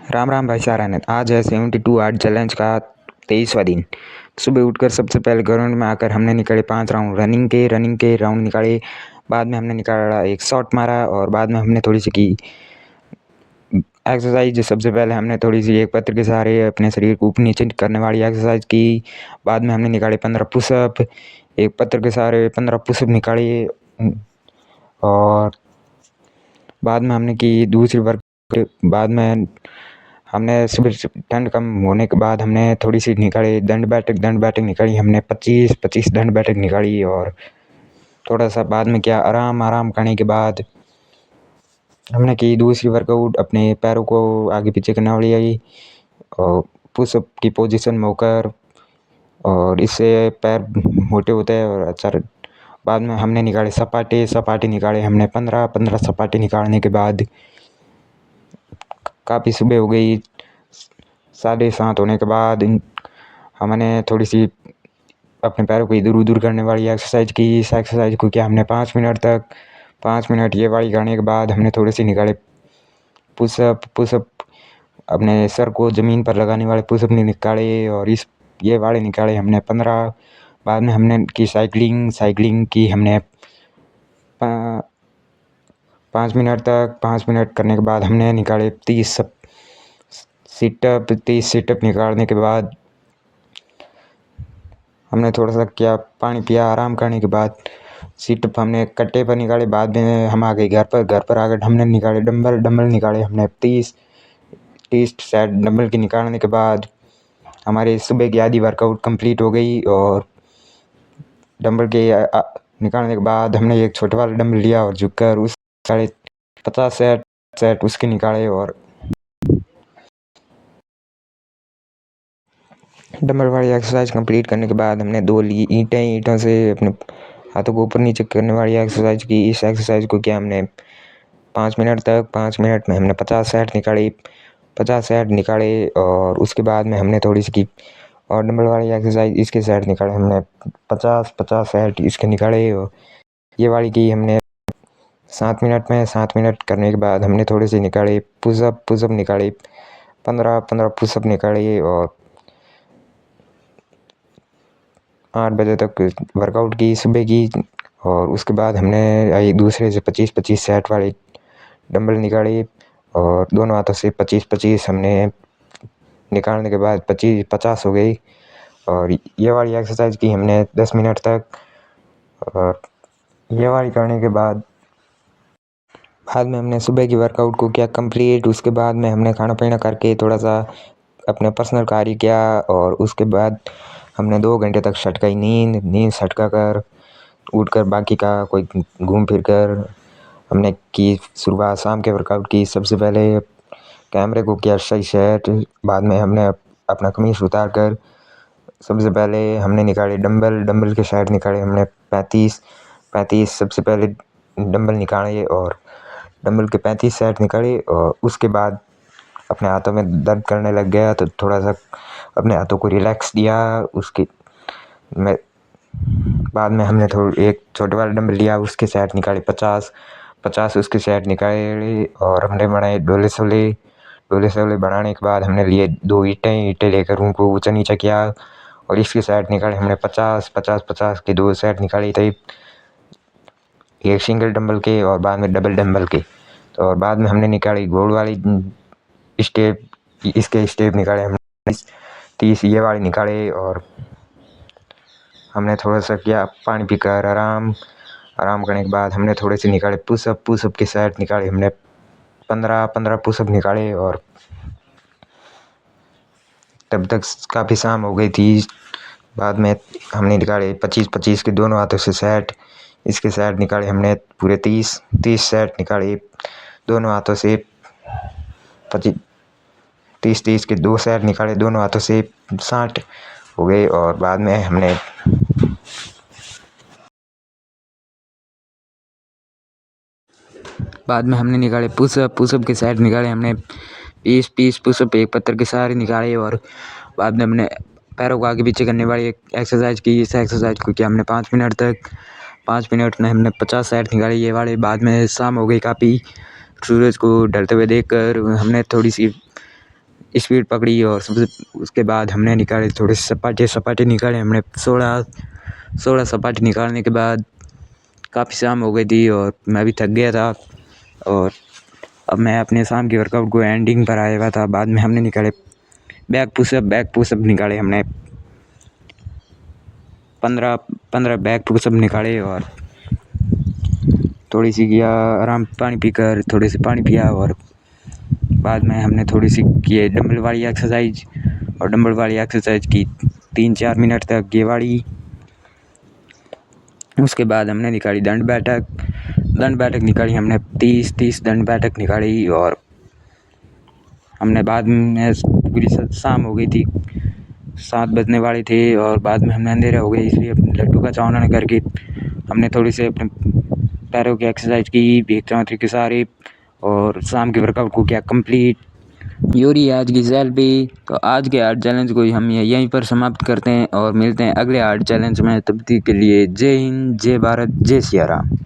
राम राम भाई सारानंद। आज है 72 आर्ट चैलेंज का 23वां दिन। सुबह उठकर सबसे पहले ग्राउंड में आकर हमने निकाले 5 राउंड रनिंग के राउंड निकाले। बाद में हमने निकाला एक शॉट मारा और बाद में हमने थोड़ी सी की एक्सरसाइज। सबसे पहले हमने थोड़ी सी एक पत्र के सहारे अपने शरीर को ऊपर नीचे करने वाली एक्सरसाइज की। बाद में हमने निकाले 15 पुशअप। एक पत्र के सहारे 15 पुशअप निकाले और बाद में हमने की दूसरी वर्क। बाद में हमने सुबह ठंड कम होने के बाद हमने थोड़ी सी निकाली दंड बैठक निकाली। हमने 25 दंड बैठक निकाली और थोड़ा सा बाद में क्या आराम करने के बाद हमने की दूसरी वर्कआउट। अपने पैरों को आगे पीछे करने वाली आई और पुशअप की पोजीशन में होकर, और इससे पैर मोटे होते हैं और अच्छा। बाद में हमने निकाले सपाटे निकाले। हमने 15 सपाटे निकालने के बाद काफ़ी सुबह हो गई। 7:30 होने के बाद हमने थोड़ी सी अपने पैरों को इधर उधर करने वाली एक्सरसाइज की। इस एक्सरसाइज को किया हमने 5 मिनट ये वाली करने के बाद हमने थोड़े से निकाले पुशअप अपने सर को ज़मीन पर लगाने वाले पुशअप निकाले और ये वाले निकाले हमने 15। बाद में हमने की साइकिलिंग की हमने 5 मिनट करने के बाद हमने निकाले 30 सिटअप निकालने के बाद हमने थोड़ा सा क्या पानी पिया। आराम करने के बाद सिटअप हमने कट्टे पर निकाले। बाद में हम आ गए घर पर आकर हमने निकाले डंबल निकाले। हमने 30 सेट डंबल के निकालने के बाद हमारे सुबह की आधी वर्कआउट कंप्लीट हो गई। और डंबल के निकालने के बाद हमने एक छोटा वाला डंबल लिया और झुककर उस 50 सेट उसके निकाले। और डंबल वाली एक्सरसाइज कंप्लीट करने के बाद हमने 2 ईंटों से अपने हाथों को ऊपर नीचे करने वाली एक्सरसाइज की। इस एक्सरसाइज को किया हमने 5 मिनट में हमने 50 सेट निकाले और उसके बाद में हमने थोड़ी सी की और डंबल वाली एक्सरसाइज इसके सेट निकाले। हमने 50 सेट इसके निकाले और ये वाली की हमने 7 मिनट करने के बाद हमने थोड़े से निकाले पुशअप निकाले 15 पुशअप निकाले और 8 बजे तक वर्कआउट की सुबह की। और उसके बाद हमने एक दूसरे से 25 सेट वाले डंबल निकाले और दोनों हाथों से 25 हमने निकालने के बाद 50 हो गई। और ये वाली एक्सरसाइज की हमने 10 मिनट तक। और ये वाली करने के बाद में हमने सुबह की वर्कआउट को किया कंप्लीट। उसके बाद में हमने खाना पीना करके थोड़ा सा अपने पर्सनल कार्य किया और उसके बाद हमने 2 घंटे तक सटकाई नींद सटका कर उठकर बाकी का कोई घूम फिर कर हमने की शुरुआत शाम के वर्कआउट की। सबसे पहले कैमरे को किया सही सेट। बाद में हमने अपना कमीज उतार कर सबसे पहले हमने निकाले डंबल के सेट निकाले। हमने 35 सबसे पहले डंबल निकाले और डंबल के 35 सेट निकाले। और उसके बाद अपने हाथों में दर्द करने लग गया तो थोड़ा सा अपने हाथों को रिलैक्स दिया। बाद में हमने एक छोटे वाला डंबल लिया, उसके सेट निकाले 50 उसके सेट निकाले और हमने बनाए डोले सोले बनाने के बाद हमने लिए 2 ईंटें लेकर उनको ऊंचा नीचा किया और इसके सेट निकाले। हमने 50 के 2 सेट निकाले थे, एक सिंगल डंबल के और बाद में डबल डंबल के। तो और बाद में हमने निकाली गोल वाली स्टेप, इसके स्टेप निकाले हमने 30 ये वाले निकाले। और हमने थोड़ा सा किया पानी पीकर आराम करने के बाद हमने थोड़े से निकाले पुशअप के सेट निकाले। हमने 15 पुशअप निकाले और तब तक काफ़ी शाम हो गई थी। बाद में हमने निकाले 25 के दोनों हाथों से सेट, इसके सेट निकाले हमने पूरे 30 सेट निकाले दोनों हाथों से। 30 के 2 सेट निकाले दोनों हाथों से, 60 हो गए। और बाद में हमने निकाले पुशअप के सेट निकाले। हमने 20 पुशअप एक पत्थर के सहारे निकाले और बाद में हमने पैरों को आगे पीछे करने वाली एक एक्सरसाइज की। इस एक्सरसाइज को किया हमने 5 मिनट तक। 5 मिनट में हमने 50 सेट निकाले ये वाले। बाद में शाम हो गई काफ़ी, सूरज को ढलते हुए देखकर हमने थोड़ी सी स्पीड पकड़ी और सबसे उसके बाद हमने निकाले थोड़े सपाटे निकाले हमने 16 सपाटे निकालने के बाद काफ़ी शाम हो गई थी और मैं भी थक गया था और अब मैं अपने शाम की वर्कआउट को एंडिंग पर आया हुआ था। बाद में हमने निकाले बैक पुशअप निकाले हमने 15 बैक पुशअप निकाले और थोड़ी सी किया आराम पानी पिया और बाद में हमने थोड़ी सी किए डंबल वाली एक्सरसाइज की 3-4 मिनट तक ये वाली। उसके बाद हमने निकाली दंड बैठक निकाली हमने 30 दंड बैठक निकाली और हमने बाद में पूरी शाम हो गई थी, 7 बजने वाले थे और बाद में हमने अंधेरा हो गया इसलिए लड्डू का चावना करके हमने थोड़ी से अपने पैरों की एक्सरसाइज की एक चौथी के सारे और शाम के वर्कआउट को किया कंप्लीट। योरी आज की सेल्फी। तो आज के आर्ट चैलेंज को हम यहीं पर समाप्त करते हैं और मिलते हैं अगले आर्ट चैलेंज में। तब तक के लिए जय हिंद, जय भारत, जय सिया राम।